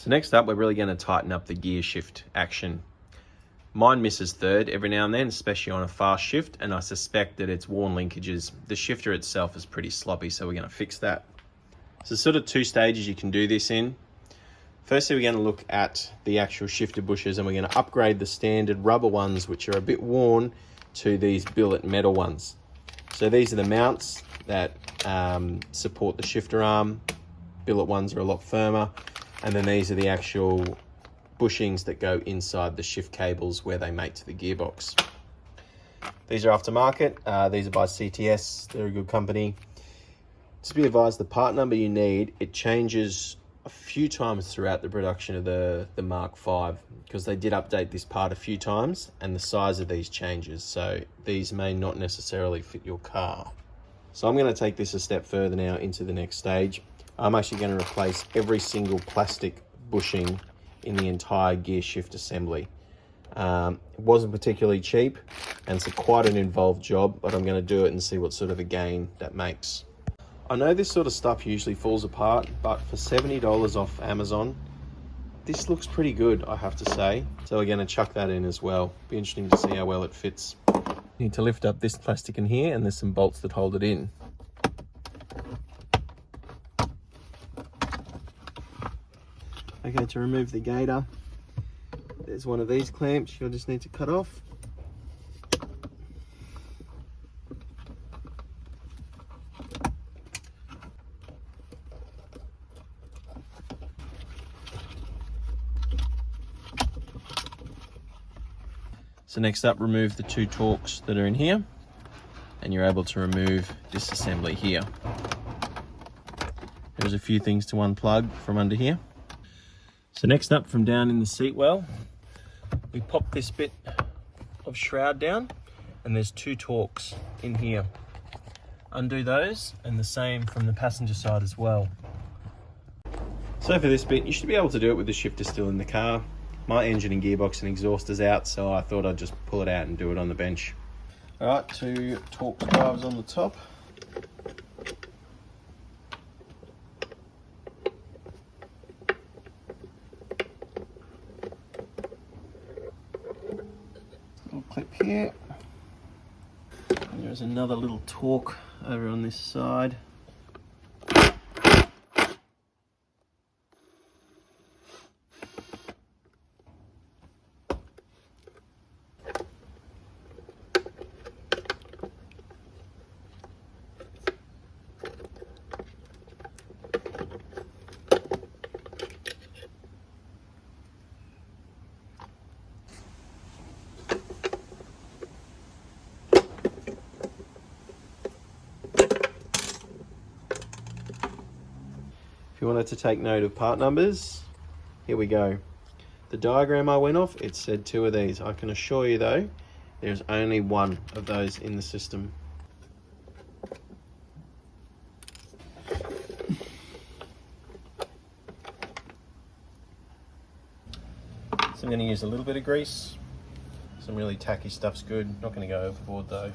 So next up, we're really going to tighten up the gear shift action. Mine misses third every now and then, especially on a fast shift, and I suspect that it's worn linkages. The shifter itself is pretty sloppy, so we're going to fix that. So sort of two stages you can do this in. Firstly, we're going to look at the actual shifter bushes, and we're going to upgrade the standard rubber ones, which are a bit worn, to these billet metal ones. So these are the mounts that support the shifter arm. Billet ones are a lot firmer. And then these are the actual bushings that go inside the shift cables where they mate to the gearbox. These are aftermarket. These are by CTS. They're a good company. Just be advised, the part number you need, it changes a few times throughout the production of the Mk5, because they did update this part a few times and the size of these changes. So these may not necessarily fit your car. So I'm going to take this a step further now into the next stage. I'm actually going to replace every single plastic bushing in the entire gear shift assembly. It wasn't particularly cheap, and it's quite an involved job, but I'm going to do it and see what sort of a gain that makes. I know this sort of stuff usually falls apart, but for $70 off Amazon, this looks pretty good, I have to say. So we're going to chuck that in as well. Be interesting to see how well it fits. You need to lift up this plastic in here, and there's some bolts that hold it in. Okay, to remove the gaiter, there's one of these clamps you'll just need to cut off. So next up, remove the two torques that are in here, and you're able to remove this assembly here. There's a few things to unplug from under here. So next up, from down in the seat well, we pop this bit of shroud down, and there's two torques in here. Undo those, and the same from the passenger side as well. So for this bit, you should be able to do it with the shifter still in the car. My engine and gearbox and exhaust is out, so I thought I'd just pull it out and do it on the bench. All right, two torque drives on the top. Little clip here. And there's another little torque over on this side. If you wanted to take note of part numbers, here we go. The diagram I went off, it said 2 of these. I can assure you though, there's only 1 of those in the system. So I'm going to use a little bit of grease. Some really tacky stuff's good. Not going to go overboard though.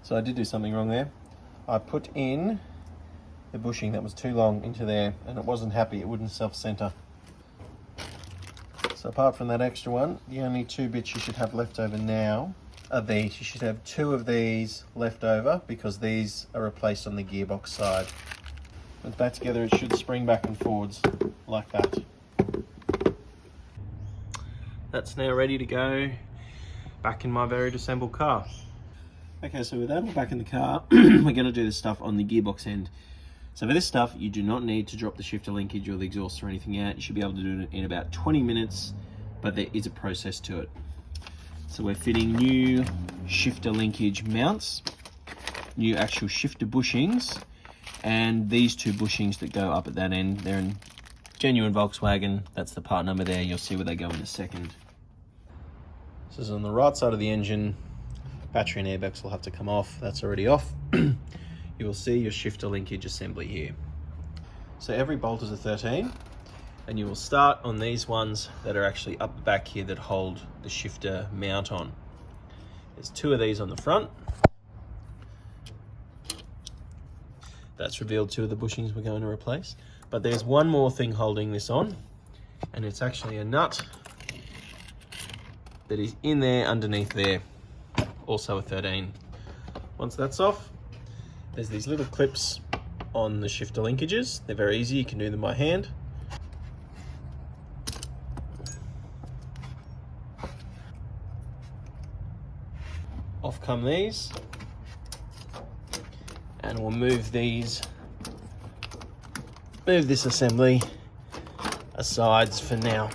So I did do something wrong there. I put in the bushing that was too long into there, and it wasn't happy, it wouldn't self-center. So apart from that extra one, the only two bits you should have left over now are these. You should have two of these left over because these are replaced on the gearbox side. With that together, it should spring back and forwards like that. That's now ready to go back in my varied assembled car. Okay, so with that all back in the car, we're going to do the stuff on the gearbox end. So for this stuff, you do not need to drop the shifter linkage or the exhaust or anything out. You should be able to do it in about 20 minutes, but there is a process to it. So we're fitting new shifter linkage mounts, new actual shifter bushings, and these two bushings that go up at that end. They're in genuine Volkswagen. That's the part number there. You'll see where they go in a second. This is on the right side of the engine. Battery and airbags will have to come off. That's already off. You will see your shifter linkage assembly here. So every bolt is a 13, and you will start on these ones that are actually up the back here that hold the shifter mount on. There's two of these on the front. That's revealed two of the bushings we're going to replace. But there's one more thing holding this on, and it's actually a nut that is in there underneath there, also a 13. Once that's off, there's these little clips on the shifter linkages. They're very easy, you can do them by hand. Off come these, and we'll move this assembly aside for now.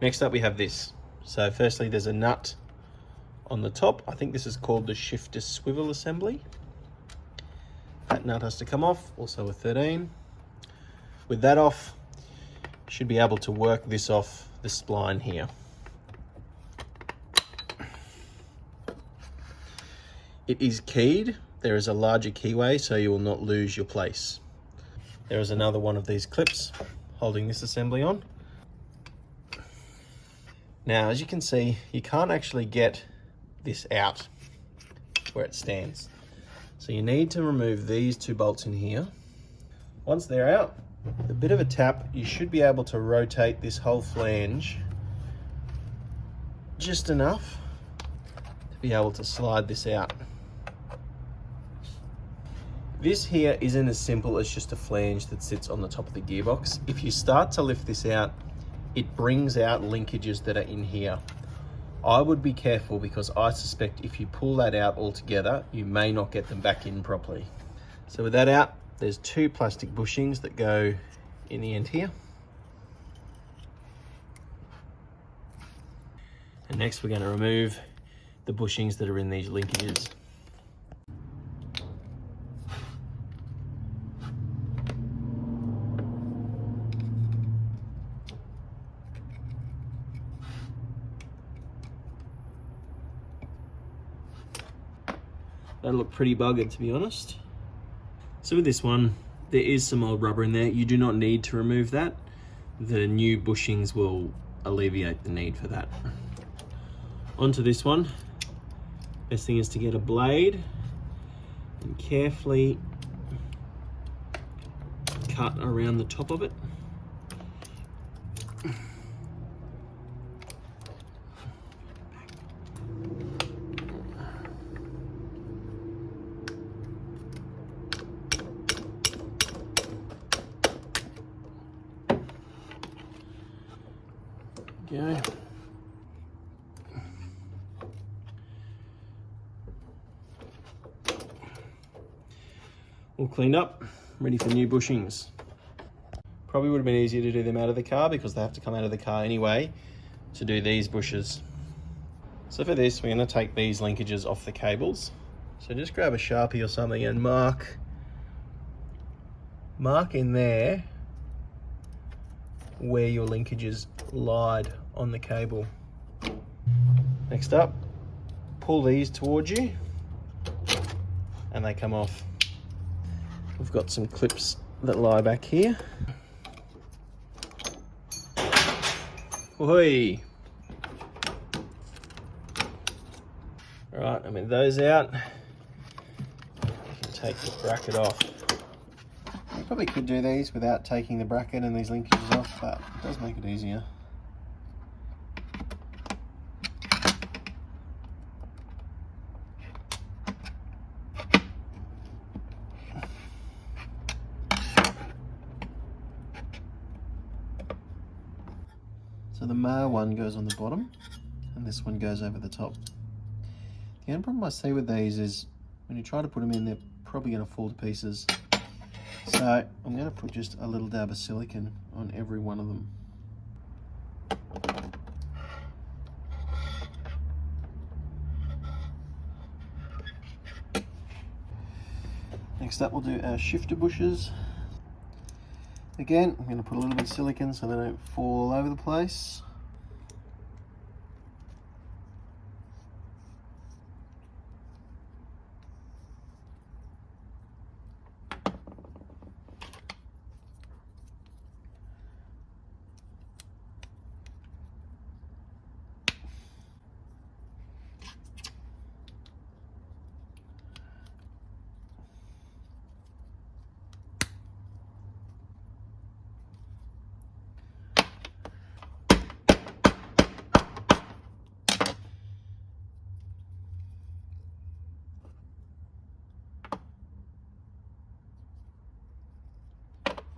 Next up we have this. So firstly there's a nut on the top. I think this is called the shifter swivel assembly. That nut has to come off, also a 13. With that off, you should be able to work this off the spline here. It is keyed. There is a larger keyway, so you will not lose your place. There is another one of these clips holding this assembly on. Now, as you can see, you can't actually get this out where it stands. So you need to remove these two bolts in here. Once they're out, with a bit of a tap, you should be able to rotate this whole flange just enough to be able to slide this out. This here isn't as simple as just a flange that sits on the top of the gearbox. If you start to lift this out, it brings out linkages that are in here. I would be careful because I suspect if you pull that out altogether, you may not get them back in properly. So with that out, there's two plastic bushings that go in the end here. And next we're going to remove the bushings that are in these linkages. They look pretty buggered, to be honest. So with this one, there is some old rubber in there. You do not need to remove that. The new bushings will alleviate the need for that. Onto this one. Best thing is to get a blade and carefully cut around the top of it. Go. All cleaned up, ready for new bushings. Probably would have been easier to do them out of the car because they have to come out of the car anyway to do these bushes. So for this, we're going to take these linkages off the cables. So just grab a Sharpie or something and mark in there where your linkages lied on the cable. Next up, pull these towards you and they come off. We've got some clips that lie back here. Oi! Alright, I mean those out. take the bracket off. You probably could do these without taking the bracket and these linkages off, but it does make it easier. So the male one goes on the bottom and this one goes over the top. The only problem I see with these is when you try to put them in, they're probably going to fall to pieces. So I'm going to put just a little dab of silicone on every one of them. Next up we'll do our shifter bushes. Again, I'm going to put a little bit of silicone so they don't fall all over the place.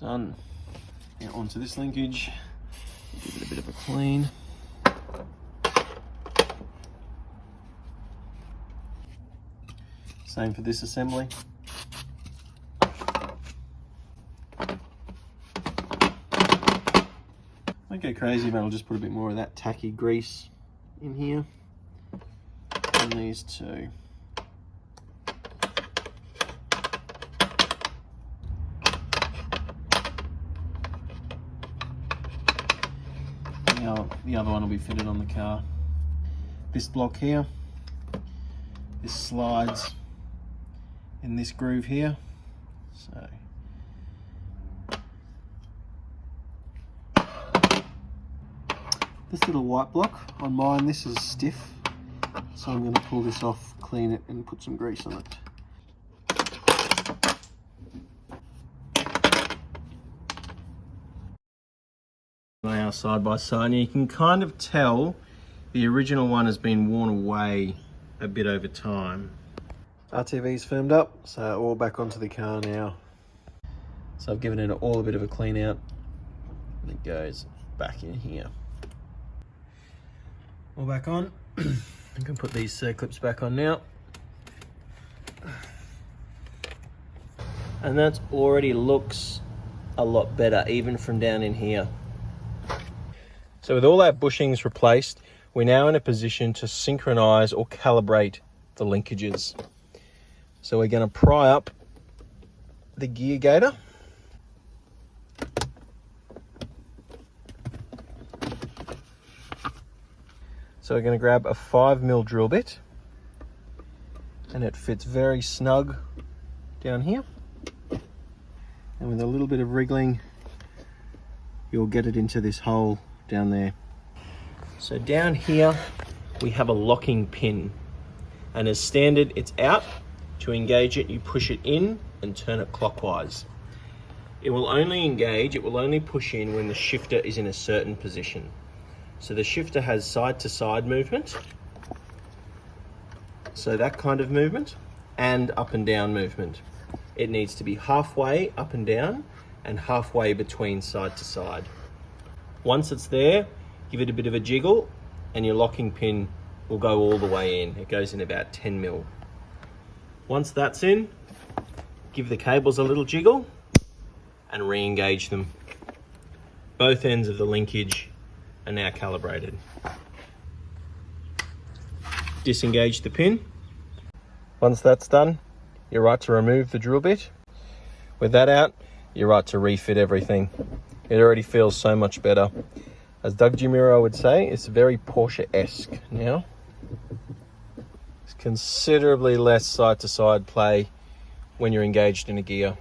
Done. Now onto this linkage, give it a bit of a clean. Same for this assembly. Don't go crazy, but I'll just put a bit more of that tacky grease in here on these two. The other one will be fitted on the car. This block here, this slides in this groove here. So this little white block on mine, this is stiff, so I'm going to pull this off, clean it and put some grease on it. Now side by side, and you can kind of tell the original one has been worn away a bit over time. RTV's firmed up, so all back onto the car now. So I've given it all a bit of a clean out and it goes back in here. All back on. I can put these clips back on now. And that already looks a lot better, even from down in here. So with all our bushings replaced, we're now in a position to synchronize or calibrate the linkages. So we're going to pry up the gear gator. So we're going to grab a 5mm drill bit, and it fits very snug down here. And with a little bit of wriggling, you'll get it into this hole down there. So down here we have a locking pin, and as standard it's out. To engage it, you push it in and turn it clockwise. It will only engage, it will only push in when the shifter is in a certain position. So the shifter has side to side movement, so that kind of movement, and up and down movement. It needs to be halfway up and down and halfway between side to side. Once it's there, give it a bit of a jiggle and your locking pin will go all the way in. It goes in about 10mm. Once that's in, give the cables a little jiggle and re-engage them. Both ends of the linkage are now calibrated. Disengage the pin. Once that's done, you're right to remove the drill bit. With that out, you're right to refit everything. It already feels so much better. As Doug Jimiro would say, it's very Porsche-esque now. It's considerably less side-to-side play when you're engaged in a gear.